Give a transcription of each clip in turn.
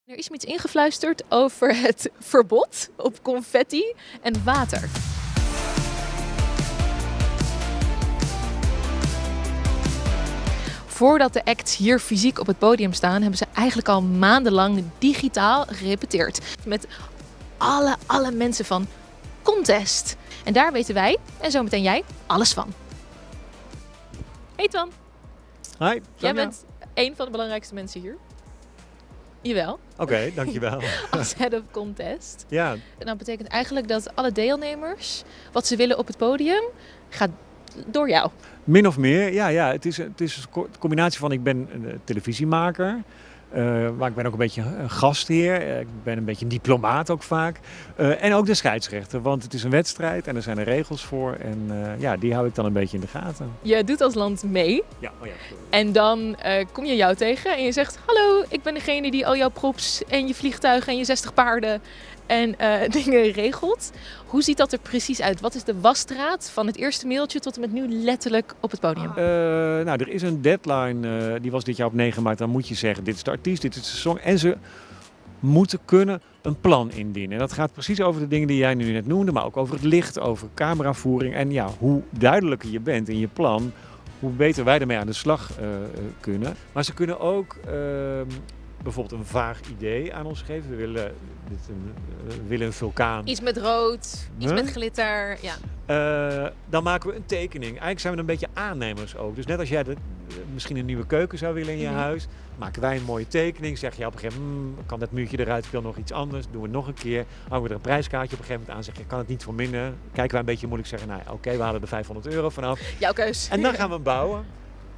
Er is me iets ingefluisterd over het verbod op confetti en water. Voordat de acts hier fysiek op het podium staan, hebben ze eigenlijk al maandenlang digitaal gerepeteerd. Met alle mensen van Contest. En daar weten wij, en zometeen jij, alles van. Hey Twan. Hi. Jij bent een van de belangrijkste mensen hier. Jawel. Oké, dankjewel. Als head of contest. Ja. En dat betekent eigenlijk dat alle deelnemers, wat ze willen op het podium, gaat door jou. Min of meer, ja. Het is een combinatie van, ik ben een televisiemaker. Maar ik ben ook een beetje een gastheer. Ik ben een beetje een diplomaat ook vaak. En ook de scheidsrechter, want het is een wedstrijd en er zijn er regels voor. En die hou ik dan een beetje in de gaten. Je doet als land mee. Ja, En dan kom je jou tegen en je zegt: hallo, ik ben degene die al jouw props en je vliegtuigen en je 60 paarden en dingen regelt. Hoe ziet dat er precies uit? Wat is de wasstraat van het eerste mailtje tot en met nu letterlijk op het podium? Er is een deadline, die was dit jaar op 9 maart. Dan moet je zeggen, dit is de artiest, dit is de song. En ze moeten kunnen een plan indienen. En dat gaat precies over de dingen die jij nu net noemde, maar ook over het licht, over cameravoering. En ja, hoe duidelijker je bent in je plan, hoe beter wij ermee aan de slag kunnen. Maar ze kunnen ook bijvoorbeeld een vaag idee aan ons geven. We willen een vulkaan. Iets met rood, iets met glitter. Ja. Dan maken we een tekening. Eigenlijk zijn we een beetje aannemers ook. Dus net als jij misschien een nieuwe keuken zou willen in je huis, maken wij een mooie tekening. Zeg je op een gegeven moment, kan dat muurtje eruit, ik wil nog iets anders. Doen we nog een keer. Hangen we er een prijskaartje op een gegeven moment aan. Zeg je, kan het niet voor minder? Kijken wij een beetje moeilijk, zeggen, nou oké, we halen er €500 vanaf. Jouw keus. En dan gaan we hem bouwen.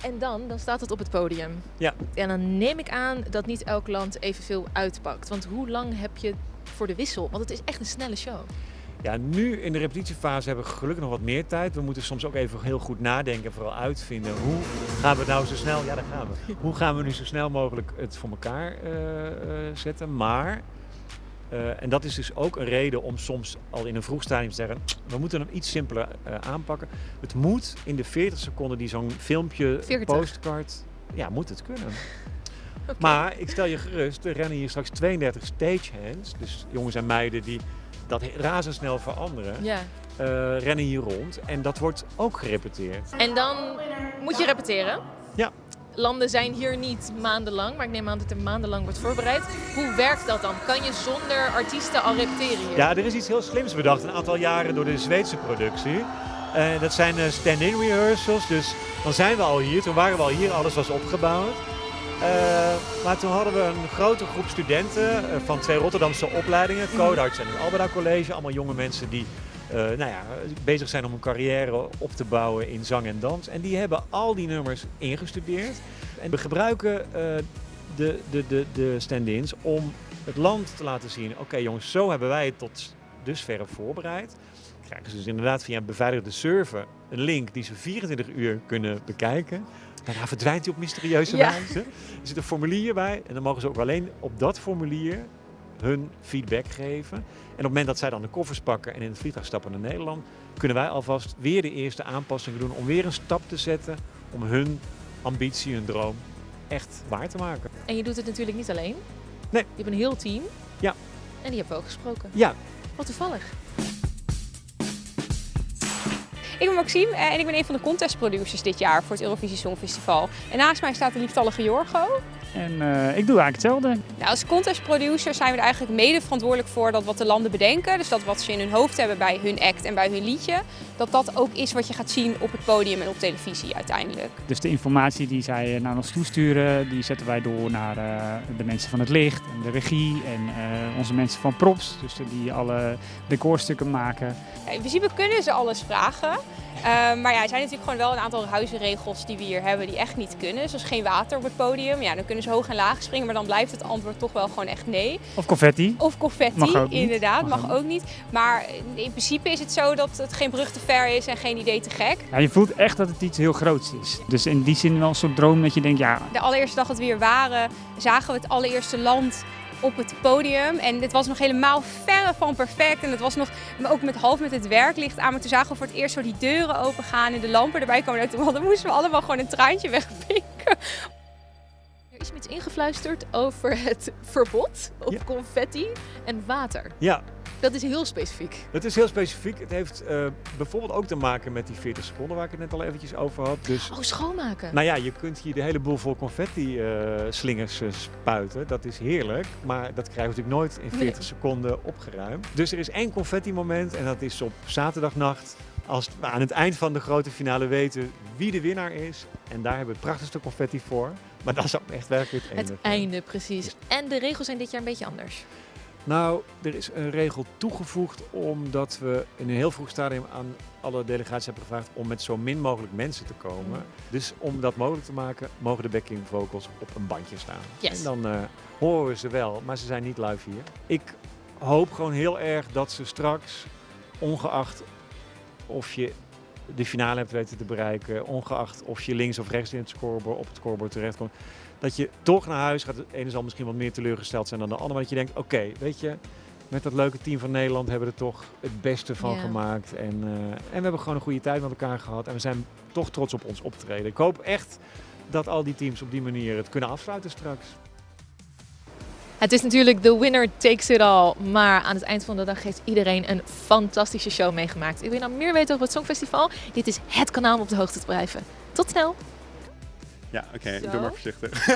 En dan staat het op het podium. Ja. En dan neem ik aan dat niet elk land evenveel uitpakt. Want hoe lang heb je voor de wissel? Want het is echt een snelle show. Ja, nu in de repetitiefase hebben we gelukkig nog wat meer tijd. We moeten soms ook even heel goed nadenken en vooral uitvinden. Hoe gaan we nou zo snel... Ja, daar gaan we. Hoe gaan we nu zo snel mogelijk het voor elkaar zetten? Maar, en dat is dus ook een reden om soms al in een vroeg stadium te zeggen, we moeten hem iets simpeler aanpakken. Het moet in de 40 seconden die zo'n filmpje, 40. postcard, ja, moet het kunnen. Okay. Maar ik stel je gerust, er rennen hier straks 32 stagehands. Dus jongens en meiden die dat razendsnel veranderen, rennen hier rond. En dat wordt ook gerepeteerd. En dan moet je repeteren? Ja. Landen zijn hier niet maandenlang, maar ik neem aan dat er maandenlang wordt voorbereid. Hoe werkt dat dan? Kan je zonder artiesten al repeteren hier? Ja, er is iets heel slims bedacht een aantal jaren door de Zweedse productie. Dat zijn stand-in rehearsals, dus dan zijn we al hier. Toen waren we al hier, alles was opgebouwd. Maar toen hadden we een grote groep studenten van 2 Rotterdamse opleidingen, Codarts en het Alberda College. Allemaal jonge mensen die bezig zijn om een carrière op te bouwen in zang en dans. En die hebben al die nummers ingestudeerd. En we gebruiken de stand-ins om het land te laten zien. Oké, jongens, zo hebben wij het tot dusverre voorbereid. Krijgen ze dus inderdaad via een beveiligde server een link die ze 24 uur kunnen bekijken. Daarna verdwijnt hij op mysterieuze wijze. Er zit een formulier bij en dan mogen ze ook alleen op dat formulier hun feedback geven. En op het moment dat zij dan de koffers pakken en in het vliegtuig stappen naar Nederland, kunnen wij alvast weer de eerste aanpassingen doen om weer een stap te zetten om hun ambitie, hun droom echt waar te maken. En je doet het natuurlijk niet alleen. Nee. Je hebt een heel team. Ja. En die hebben we ook gesproken. Ja. Wat toevallig. Ik ben Maxime en ik ben een van de contestproducers dit jaar voor het Eurovisie Songfestival. En naast mij staat de lieftallige Jorgo. En ik doe eigenlijk hetzelfde. Nou, als contestproducer zijn we er eigenlijk mede verantwoordelijk voor dat wat de landen bedenken, dus dat wat ze in hun hoofd hebben bij hun act en bij hun liedje, dat ook is wat je gaat zien op het podium en op televisie uiteindelijk. Dus de informatie die zij naar ons toesturen, die zetten wij door naar de mensen van het licht en de regie en onze mensen van props, dus die alle decorstukken maken. Ja, in principe kunnen ze alles vragen. Maar ja, er zijn natuurlijk gewoon wel een aantal huizenregels die we hier hebben die echt niet kunnen. Zoals geen water op het podium. Ja, dan kunnen ze hoog en laag springen, maar dan blijft het antwoord toch wel gewoon echt nee. Of confetti. Of confetti, mag ook niet. Inderdaad, mag ook niet. Maar in principe is het zo dat het geen brug te ver is en geen idee te gek. Ja, je voelt echt dat het iets heel groots is. Dus in die zin wel een soort droom dat je denkt, ja. De allereerste dag dat we hier waren, zagen we het allereerste land op het podium. En het was nog helemaal verre van perfect. En het was nog ook half met het werklicht aan. Maar toen zagen we voor het eerst zo die deuren open gaan en de lampen erbij komen. En toen moesten we allemaal gewoon een traantje wegpinken. is me iets ingefluisterd over het verbod op confetti en water. Ja, Dat is heel specifiek. het is heel specifiek. Het heeft bijvoorbeeld ook te maken met die 40 seconden waar ik het net al eventjes over had. Dus, Oh, schoonmaken. nou ja, je kunt hier de hele boel vol confetti slingers spuiten. Dat is heerlijk, maar dat krijgen we natuurlijk nooit in 40 seconden opgeruimd. Dus er is één confetti moment en dat is op zaterdagnacht. Als we aan het eind van de grote finale weten wie de winnaar is. En daar hebben we het prachtigste confetti voor. Maar dat is ook echt werkelijk het einde. Het einde, precies. En de regels zijn dit jaar een beetje anders. Nou, er is een regel toegevoegd omdat we in een heel vroeg stadium aan alle delegaties hebben gevraagd om met zo min mogelijk mensen te komen. Dus om dat mogelijk te maken, mogen de backing vocals op een bandje staan. Yes. En dan horen we ze wel, maar ze zijn niet live hier. Ik hoop gewoon heel erg dat ze straks, ongeacht of je de finale hebt weten te bereiken, ongeacht of je links of rechts in het scorebord, op het scorebord terechtkomt, dat je toch naar huis gaat. De ene zal misschien wat meer teleurgesteld zijn dan de ander, maar dat je denkt, oké, weet je, met dat leuke team van Nederland hebben we er toch het beste van gemaakt. En we hebben gewoon een goede tijd met elkaar gehad en we zijn toch trots op ons optreden. Ik hoop echt dat al die teams op die manier het kunnen afsluiten straks. Het is natuurlijk de winner takes it all. Maar aan het eind van de dag heeft iedereen een fantastische show meegemaakt. Wil je nou meer weten over het Songfestival? Dit is het kanaal om op de hoogte te blijven. Tot snel! Ja, oké, Zo. doe maar voorzichtig.